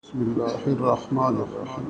بسم اللہ الرحمن الرحیم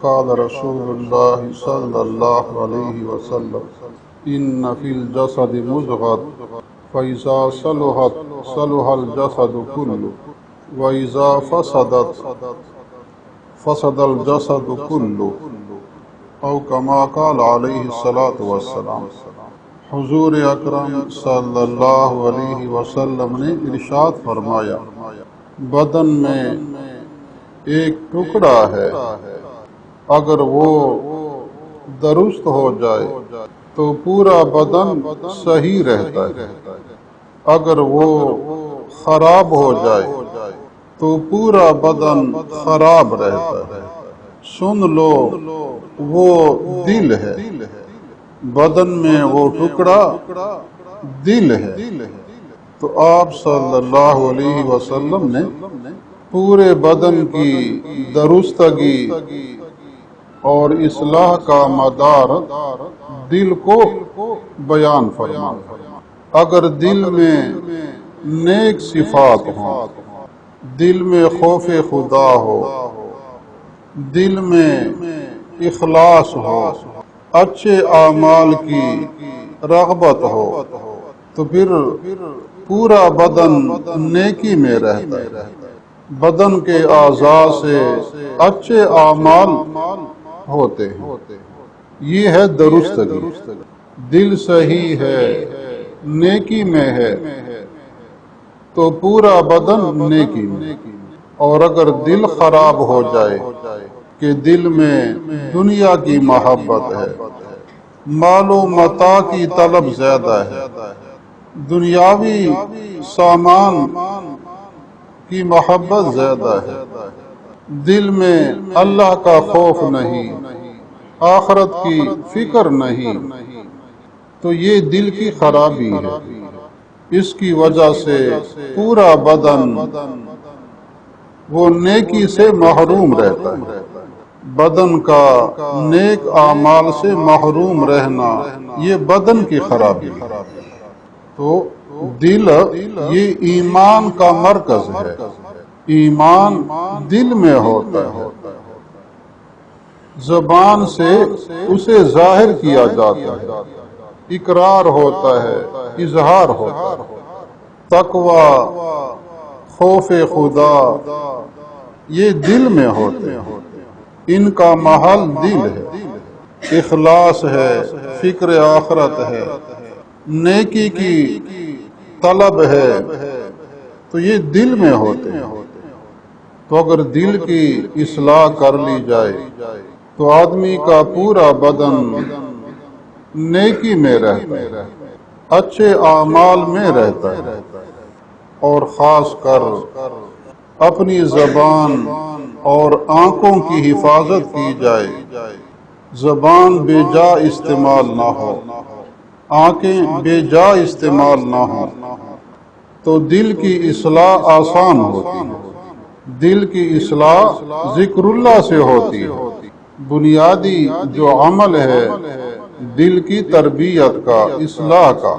قال رسول اللہ صلی اللہ علیہ وسلم ان فی الجسد مضغۃ فاذا صلحت صلح الجسد کلہ واذا فسدت فسد الجسد کلہ او کما قال علیہ الصلاۃ والسلام۔ حضور اکرم صلی اللہ علیہ وسلم نے ارشاد فرمایا، بدن میں ایک ٹکڑا ہے، اگر وہ درست ہو جائے تو پورا بدن صحیح رہتا ہے، اگر وہ خراب ہو جائے تو پورا بدن خراب رہتا ہے۔ سن لو، وہ دل ہے، بدن میں وہ ٹکڑا دل ہے۔ تو آپ صلی اللہ علیہ وسلم نے پورے بدن کی درستگی اور اصلاح کا مدار دل کو بیان فرمایا۔ اگر دل میں نیک صفات ہوں، دل میں خوف خدا ہو، دل میں اخلاص ہو، اچھے اعمال کی رغبت ہو، تو پھر پورا بدن نیکی میں رہتا ہے۔ بدن کے اعضاء سے اچھے اعمال ہوتے ہیں، یہ ہے درستگی۔ دل صحیح ہے، نیکی میں ہے تو پورا بدن نیکی میں۔ اور اگر دل خراب ہو جائے کہ دل میں دنیا کی محبت ہے، مال و متاع کی طلب زیادہ ہے، دنیاوی سامان کی محبت زیادہ ہے، دل میں اللہ کا خوف نہیں، آخرت کی فکر نہیں، تو یہ دل کی خرابی ہے۔ اس کی وجہ سے پورا بدن وہ نیکی سے محروم رہتا ہے۔ بدن کا نیک اعمال سے محروم رہنا یہ بدن کی خرابی ہے۔ تو دل یہ ایمان کا مرکز ہے، ایمان دل میں ہوتا ہے، زبان سے اسے ظاہر کیا جاتا ہے، اقرار ہوتا ہے، اظہار ہوتا ہے۔ تقوی، خوف خدا یہ دل میں ہوتے ہیں، ان کا محل دل ہے۔ اخلاص ہے، فکر آخرت ہے، نیکی کی طلب ہے، تو یہ دل میں ہوتے ہیں۔ تو اگر دل کی اصلاح کر لی جائے تو آدمی کا پورا بدن نیکی میں رہتا ہے، اچھے اعمال میں رہتا ہے۔ اور خاص کر اپنی زبان اور آنکھوں کی حفاظت کی جائے، زبان بے جا استعمال نہ ہو، آنکھیں بے جا استعمال نہ ہوں، تو دل کی اصلاح آسان ہوتی ہے۔ دل کی اصلاح ذکر اللہ سے ہوتی ہے۔ بنیادی جو عمل ہے دل کی تربیت کا، اصلاح کا،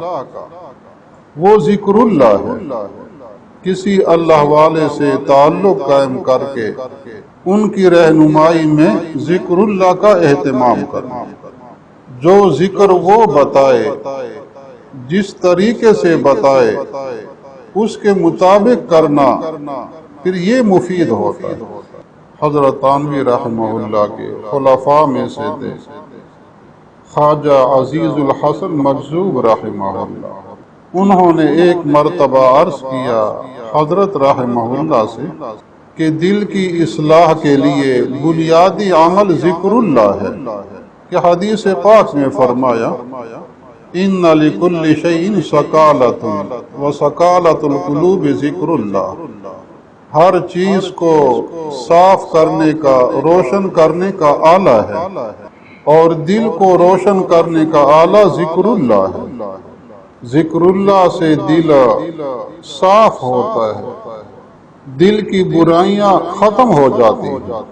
وہ ذکر اللہ ہے۔ کسی اللہ والے سے تعلق قائم کر کے ان کی رہنمائی میں ذکر اللہ کا اہتمام کرنا، جو ذکر وہ بتائے، جس طریقے سے بتائے اس کے مطابق کرنا، پھر یہ مفید ہوتا ہے۔ حضرت تھانوی رحمہ اللہ کے خلفاء میں سے تھے خواجہ عزیز الحسن مجذوب رحمہ اللہ۔ انہوں نے ایک مرتبہ عرض کیا حضرت رحمہ اللہ سے کہ دل کی اصلاح کے لیے بنیادی عمل ذکر اللہ ہے، کہ حدیث پاک میں فرمایا ان لکل شیء سکالۃ وسکالۃ القلوب ذکر اللہ۔ ہر چیز کو صاف کرنے کا، روشن کرنے کا آلہ ہے، اور دل کو روشن کرنے کا آلہ ذکر اللہ ہے۔ ذکر اللہ سے دل صاف ہوتا ہے، دل کی برائیاں ختم ہو جاتی ہیں۔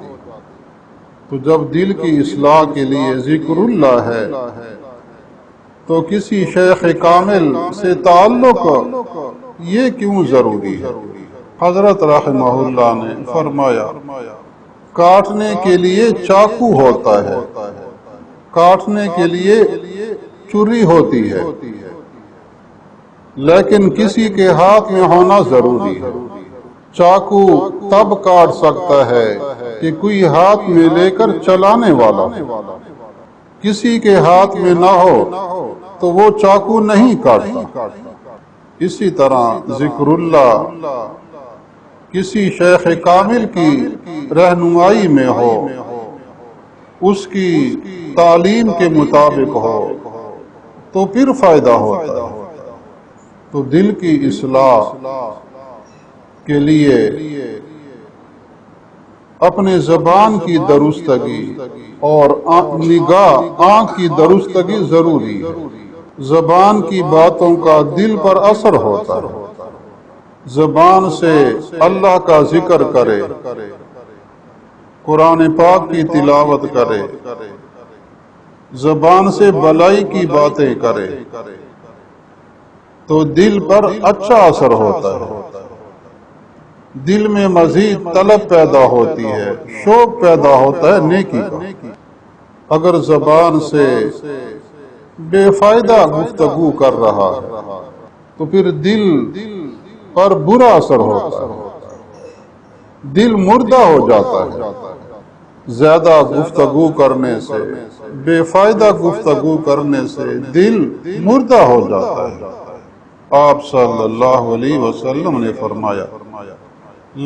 تو جب دل کی اصلاح کے لیے ذکر اللہ ہے تو کسی شیخ کامل سے تعلق یہ کیوں ضروری ہے؟ حضرت رحمہ اللہ نے فرمایا کاٹنے کے لیے چاقو ہوتا ہے، کاٹنے کے لیے چھری ہوتی ہے، لیکن کسی کے ہاتھ میں ہونا ضروری ہے۔ چاقو تب کاٹ سکتا ہے کہ کوئی ہاتھ میں لے کر چلانے والا ہو، کسی کے ہاتھ میں نہ ہو تو وہ چاقو نہیں کاٹتا۔ اسی طرح ذکر اللہ کسی شیخ کامل کی رہنمائی میں ہو، اس کی تعلیم کے مطابق ہو تو پھر فائدہ ہوتا ہے۔ تو دل کی اصلاح کے لیے اپنے زبان کی درستگی اور نگاہ آنکھ کی درستگی ضروری ہے۔ زبان کی باتوں کا دل پر اثر ہوتا ہے۔ زبان سے اللہ کا ذکر کرے، قرآن پاک کی تلاوت کرے، زبان سے بلائی کی باتیں کرے تو دل پر اچھا اثر ہوتا ہے، دل میں مزید طلب پیدا ہوتی ہے، شوق پیدا ہوتا ہے نیکی کا۔ اگر زبان سے بے فائدہ گفتگو کر رہا ہے تو پھر دل پر برا اثر ہوتا ہے، دل مردہ ہو جاتا ہے۔ زیادہ گفتگو کرنے سے، بے فائدہ گفتگو کرنے سے دل مردہ ہو جاتا ہے۔ آپ صلی اللہ علیہ وسلم نے فرمایا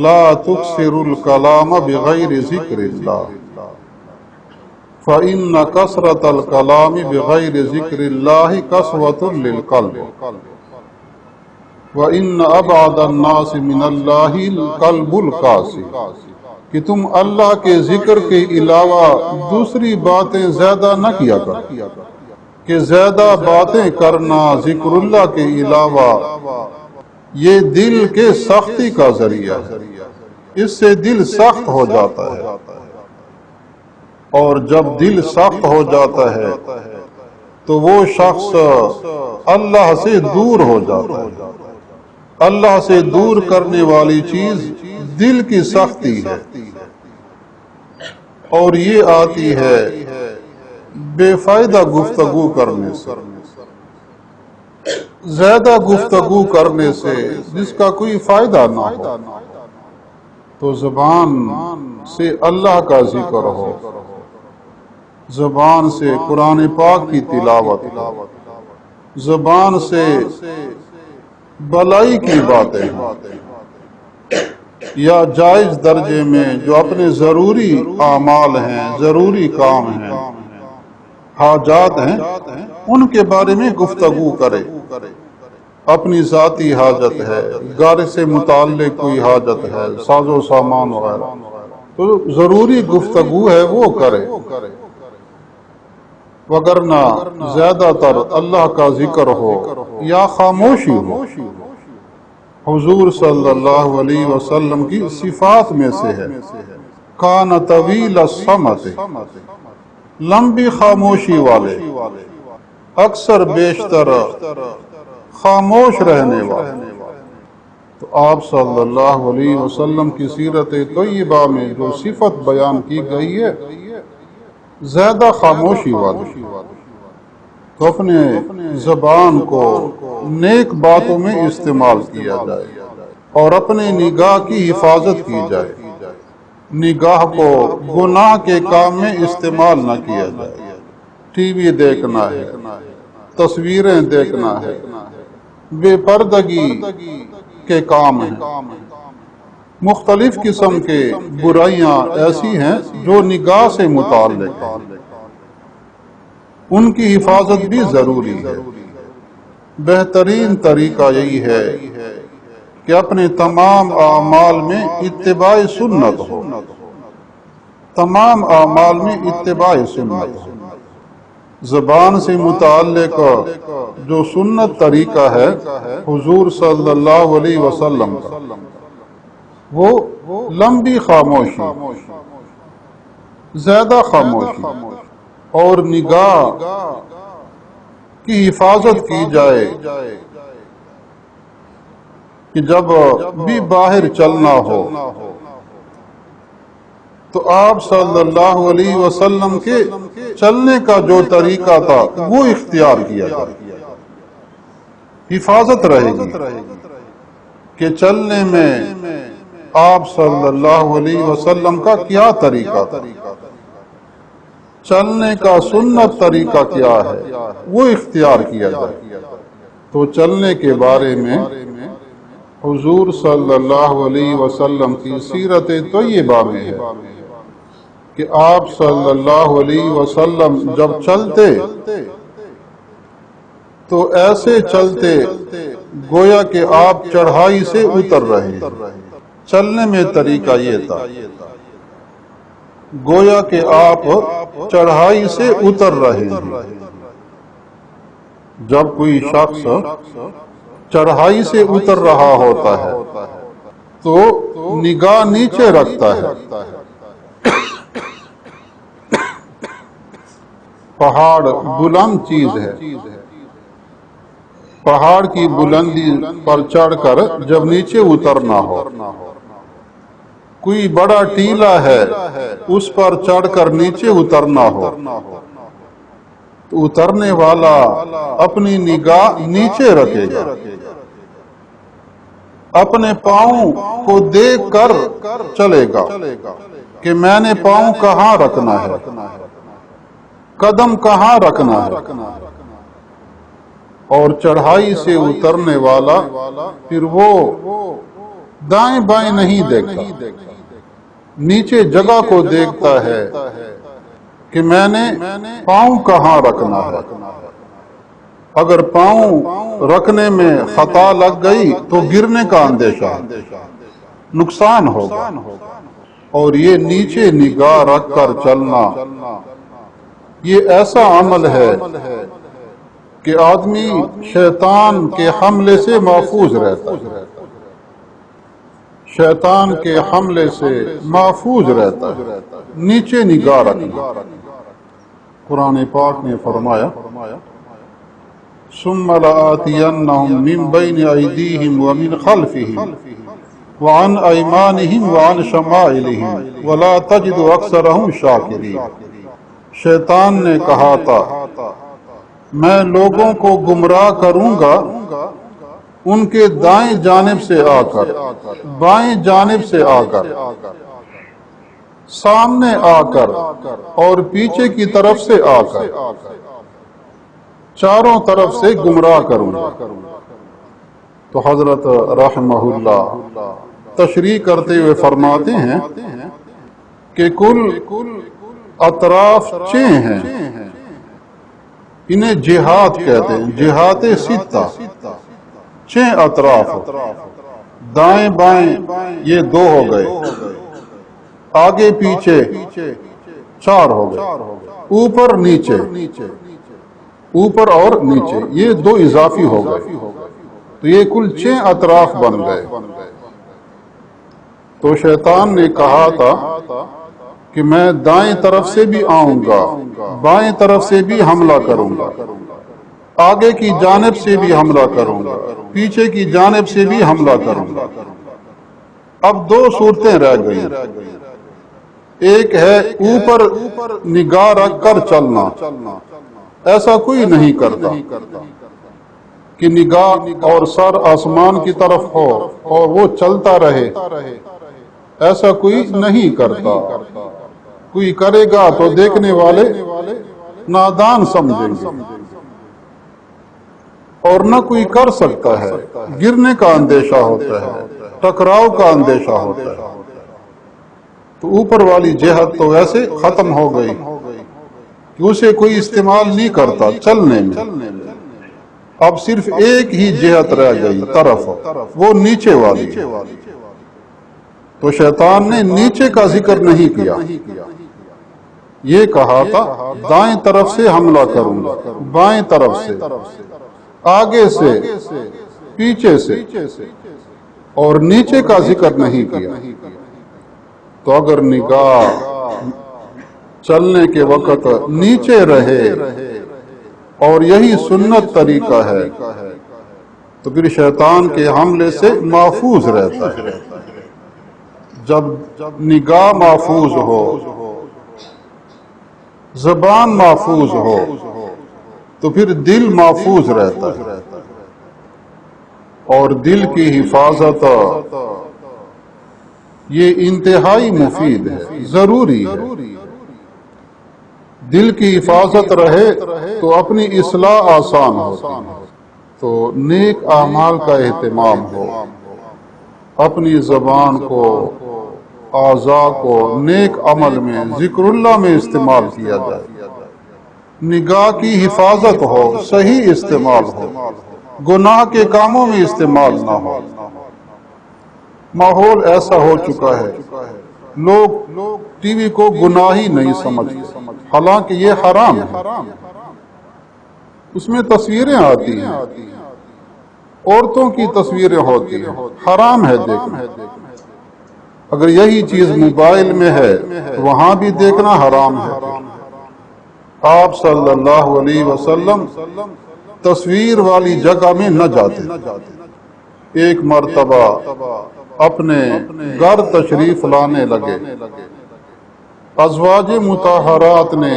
لا تکثروا الکلام بغیر ذکر اللہ فإن کثرة الکلام بغیر ذکر اللہ قسوة للقلب وَإِنَّ أَبْعَدَ النَّاسِ مِنَ اللَّهِ الْقَلْبُ الْقَاسِي کہ تم اللہ کے ذکر کے علاوہ دوسری باتیں زیادہ نہ کیا کر، کہ زیادہ باتیں کرنا ذکر اللہ کے علاوہ یہ دل کے سختی کا ذریعہ ہے، اس سے دل سخت ہو جاتا ہے، اور جب دل سخت ہو جاتا ہے تو وہ شخص اللہ سے دور ہو جاتا ہے۔ اللہ سے دور کرنے والی چیز دل کی سختی ہے، اور یہ آتی ہے بے فائدہ گفتگو کرنے سے، زیادہ گفتگو کرنے سے جس کا کوئی فائدہ نہ ہو۔ تو زبان سے اللہ کا ذکر ہو، زبان سے قرآن پاک کی تلاوت ہو، زبان سے بلائی کی باتیں ہیں، یا جائز درجے میں جو اپنے ضروری اعمال ہیں، ضروری کام ہیں، حاجات ہیں، ان کے بارے میں گفتگو کرے۔ اپنی ذاتی حاجت ہے، گھر سے متعلق کوئی حاجت ہے، ساز و سامان وغیرہ، تو ضروری گفتگو ہے وہ کرے، وگرنہ زیادہ تر اللہ کا ذکر ہو یا خاموشی ہو۔ حضور صلی اللہ علیہ وسلم کی صفات میں سے ہے کان طویل الصمت، لمبی خاموشی والے، اکثر بیشتر خاموش رہنے والے۔ تو آپ صلی اللہ علیہ وسلم کی سیرت طیبہ میں جو صفت بیان کی گئی ہے زیادہ خاموشی والی، تو اپنے زبان کو نیک باتوں میں استعمال کیا جائے اور اپنے نگاہ کی حفاظت کی جائے، نگاہ کو گناہ کے کام میں استعمال نہ کیا جائے۔ ٹی وی دیکھنا ہے، تصویریں دیکھنا ہے، بے پردگی کے کام ہیں، مختلف قسم کے برائیاں ایسی ہیں جو نگاہ سے متعلق ہیں، ان کی حفاظت بھی ضروری ہے۔ بہترین طریقہ یہی ہے کہ اپنے تمام اعمال میں اتباع سنت ہو، تمام اعمال میں اتباع سنت ہو۔ زبان سے متعلق جو سنت طریقہ ہے حضور صلی اللہ علیہ وسلم کا، وہ لمبی خاموشی، زیادہ خاموشی، اور نگاہ کی حفاظت کی جائے، کہ جب بھی باہر چلنا ہو تو آپ صلی اللہ علیہ وسلم کے چلنے کا جو طریقہ تھا وہ اختیار کیا جائے. حفاظت رہے گی کہ چلنے میں آپ صلی اللہ علیہ وسلم کا کیا طریقہ تھا، چلنے کا سنت طریقہ کیا ہے وہ اختیار کیا جائے. تو چلنے کے بارے میں حضور صلی اللہ علیہ وسلم کی سیرت طیبہ میں ہے کہ آپ صلی اللہ علیہ وسلم جب چلتے تو ایسے چلتے گویا کہ آپ چڑھائی سے اتر رہے ہیں. چلنے میں طریقہ یہ تھا گویا کہ آپ چڑھائی سے اتر رہے ہیں. جب کوئی شخص چڑھائی سے اتر رہا ہوتا ہے تو نگاہ نیچے رکھتا ہے. پہاڑ بلند چیز ہے، پہاڑ کی بلندی پر چڑھ کر جب نیچے اترنا ہو، کوئی بڑا ٹیلا ہے اس پر چڑھ کر نیچے اترنا ہو تو اترنے والا اپنی نگاہ نیچے رکھے گا، اپنے پاؤں کو دیکھ کر چلے گا کہ میں نے پاؤں کہاں رکھنا ہے، قدم کہاں رکھنا ہے. اور چڑھائی سے اترنے والا پھر وہ دائیں بائیں نہیں دیکھتا، نیچے جگہ کو دیکھتا ہے کہ میں نے پاؤں کہاں رکھنا ہے. اگر پاؤں رکھنے میں خطا لگ گئی تو گرنے کا اندیشہ، نقصان ہوگا. اور یہ نیچے نگاہ رکھ کر چلنا یہ ایسا عمل ہے کہ آدمی شیطان کے حملے سے محفوظ رہتا ہے، شیطان کے حملے سے محفوظ رہتا ہے. نیچے نگاہ رکھنا. قرآن پاک نے فرمایا ثم لآتینہم من بین ایدیہم ومن خلفہم وعن ایمانہم وعن شمائلہم ولا تجد اکثرہم شاکرین. شیطان نے کہا تھا میں لوگوں کو گمراہ کروں گا ان کے دائیں جانب سے آ کر، بائیں جانب سے آ کر، سامنے آ کر اور پیچھے کی طرف سے آ کر، چاروں طرف سے گمراہ کروں گا. تو حضرت رحمہ اللہ تشریح کرتے ہوئے فرماتے ہیں کہ کل اطراف چھ ہیں، انہیں جہات کہتے ہیں، جہات ستہ، چھ اطراف. دائیں بائیں یہ دو ہو گئے، آگے پیچھے چار ہو گئے، اوپر نیچے، اوپر اور نیچے یہ دو اضافی ہو گئے، تو یہ کل چھ اطراف بن گئے. تو شیطان نے کہا تھا کہ میں دائیں طرف سے بھی آؤں گا، بائیں طرف سے بھی حملہ کروں گا، آگے کی جانب سے بھی حملہ کروں گا، پیچھے کی جانب سے بھی حملہ کروں گا. اب دو صورتیں رہ گئی. ایک ہے اوپر نگاہ رکھ کر چلنا، ایسا کوئی نہیں کرتا کہ نگاہ اور سر آسمان کی طرف ہو اور وہ چلتا رہے، ایسا کوئی نہیں کرتا. کوئی کرے گا تو دیکھنے والے نادان سمجھیں گے، اور نہ کوئی کر سکتا ہے. گرنے کا اندیشہ ہوتا ہے، ٹکراؤ کا اندیشہ ہوتا ہے. تو اوپر والی جہت تو ویسے ختم ہو گئی کہ اسے کوئی استعمال نہیں کرتا چلنے میں. اب صرف ایک ہی جہت رہ گئی طرف، وہ نیچے والی. تو شیطان نے نیچے کا ذکر نہیں کیا، یہ کہا تھا دائیں طرف سے حملہ کروں گا، بائیں طرف سے، آگے سے، پیچھے سے، اور نیچے کا ذکر نہیں کیا. تو اگر نگاہ چلنے کے وقت نیچے رہے، اور یہی سنت طریقہ ہے تو پھر شیطان کے حملے سے محفوظ رہتا ہے۔ جب نگاہ محفوظ ہو، زبان محفوظ ہو، تو پھر دل محفوظ رہتا ہے، اور دل کی حفاظت یہ انتہائی مفید ہے، ضروری ہے۔ دل کی حفاظت رہے تو اپنی اصلاح آسان ہوتی ہے۔ تو نیک اعمال کا اہتمام ہو، اپنی زبان کو، اعضاء کو نیک عمل میں، ذکر اللہ میں استعمال کیا جائے، نگاہ کی حفاظت ہو، صحیح استعمال ہو، گناہ کے کاموں میں استعمال نہ ہو۔ ماحول ایسا ہو چکا ہے، لوگ ٹی وی کو گناہ ہی نہیں سمجھتے، حالانکہ یہ حرام ہے۔ اس میں تصویریں آتی ہیں، عورتوں کی تصویریں ہوتی ہیں، حرام ہے دیکھنا۔ اگر یہی چیز موبائل میں ہے تو وہاں بھی دیکھنا حرام ہے۔ آپ صلی اللہ علیہ وسلم تصویر والی جگہ میں نہ جاتے۔ ایک مرتبہ اپنے گھر تشریف لانے لگے، ازواج مطہرات نے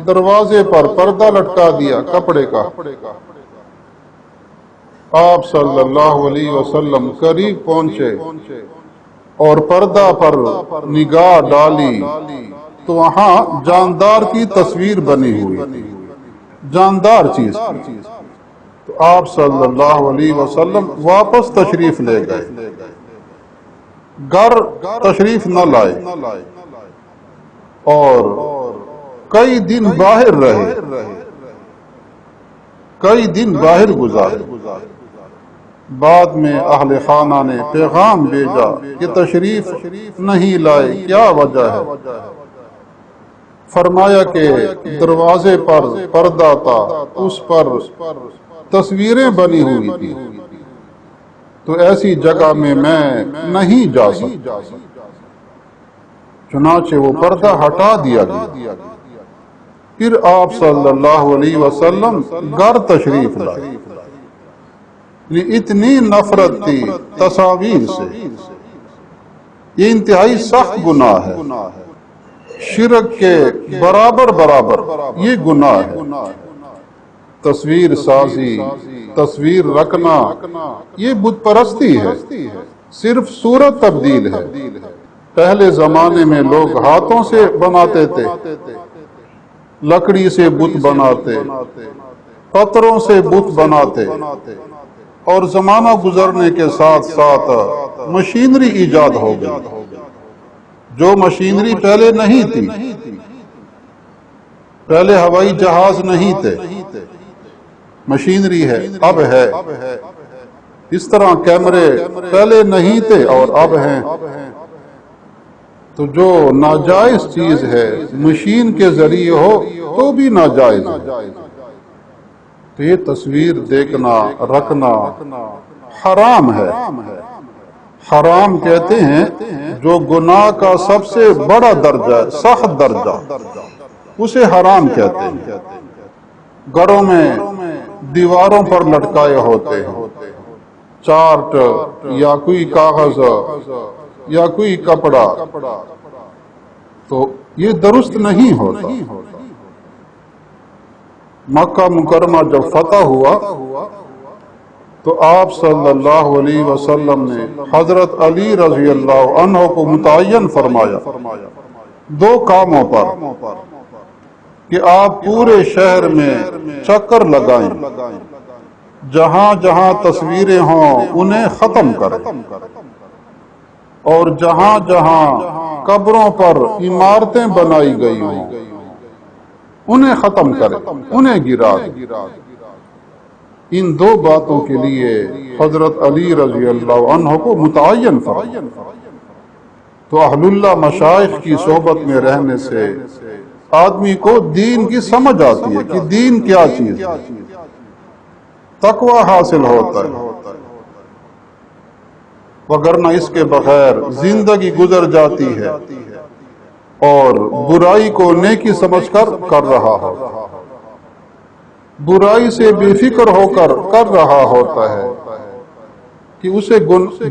دروازے پر پردہ لٹکا دیا کپڑے کا۔ آپ صلی اللہ علیہ وسلم قریب پہنچے اور پردہ پر نگاہ ڈالی تو وہاں جاندار کی تصویر بنی ہوئی تھی، جاندار چیز تھی۔ تو آپ صلی اللہ علیہ وسلم واپس تشریف لے گئے، گھر تشریف نہ لائے، اور کئی دن باہر رہے، کئی دن باہر گزارے۔ بعد میں اہل خانہ نے پیغام بھیجا کہ تشریف نہیں لائے، کیا وجہ ہے؟ فرمایا کہ دروازے پر پردہ تھا، اس پر تصویریں بنی ہوئی تھی، تو ایسی جگہ میں نہیں جا سکتا۔ چنانچہ وہ پردہ ہٹا دیا گیا۔ پھر آپ صلی اللہ علیہ وسلم گھر تشریف لائے۔ اتنی نفرت تھی تصاویر سے، یہ انتہائی سخت گناہ ہے، شرک کے برابر یہ گناہ ہے۔ تصویر سازی، تصویر رکھنا، یہ بت پرستی ہے، صرف صورت تبدیل ہے۔ پہلے زمانے میں لوگ ہاتھوں سے بناتے تھے، لکڑی سے بت بناتے، پتھروں سے بت بناتے، اور زمانہ گزرنے کے ساتھ ساتھ مشینری ایجاد ہو گئی، جو مشینری پہلے نہیں تھی۔ پہلے ہوائی جہاز نہیں تھے، مشینری ہے، اب ہے۔ اس طرح کیمرے پہلے نہیں تھے اور اب ہیں۔ تو جو ناجائز چیز ہے مشین کے ذریعے ہو تو بھی ناجائز ہے۔ تو یہ تصویر دیکھنا، رکھنا حرام ہے۔ حرام کہتے ہیں جو گناہ کا سب سے بڑا درجہ ہے، سخت درجہ، اسے حرام کہتے ہیں۔ گھروں میں دیواروں پر لٹکائے ہوتے ہیں چارٹ یا کوئی کاغذ یا کوئی کپڑا، تو یہ درست نہیں ہوتا۔ مکہ مکرمہ جب فتح ہوا تو آپ صلی اللہ علیہ وسلم نے حضرت علی رضی اللہ عنہ کو متعین فرمایا دو کاموں پر کہ آپ پورے شہر میں چکر لگائیں، جہاں جہاں تصویریں ہوں انہیں ختم کریں، اور جہاں جہاں قبروں پر عمارتیں بنائی گئی ہوں انہیں ختم کریں، انہیں گرا دیں۔ ان دو باتوں کے لیے حضرت علی رضی اللہ عنہ کو متعین فرمایا۔ تو اہل اللہ مشائخ کی صحبت میں رہنے سے آدمی کو دین کی سمجھ آتی ہے کہ دین کیا چیز ہے، تقوی حاصل ہوتا ہے، وگرنہ اس کے بغیر زندگی گزر جاتی ہے اور برائی کو نیکی سمجھ کر رہا ہوتا ہے، برائی سے بے فکر ہو کر رہا ہوتا ہے، کہ اسے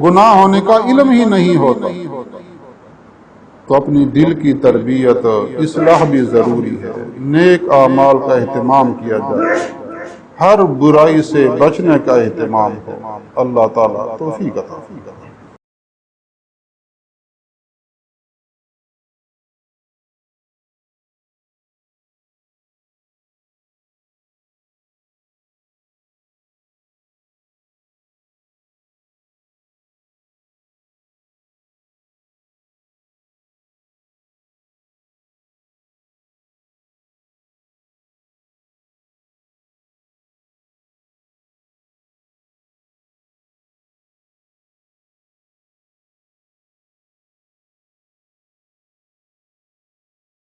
گناہ ہونے کا علم ہی نہیں ہوتا، تو اپنی دل کی تربیت اصلاح بھی ضروری ہے، نیک اعمال کا اہتمام کیا جائے، ہر برائی سے بچنے کا اہتمام ہو۔ اللہ تعالیٰ توفیق عطا فرمائے۔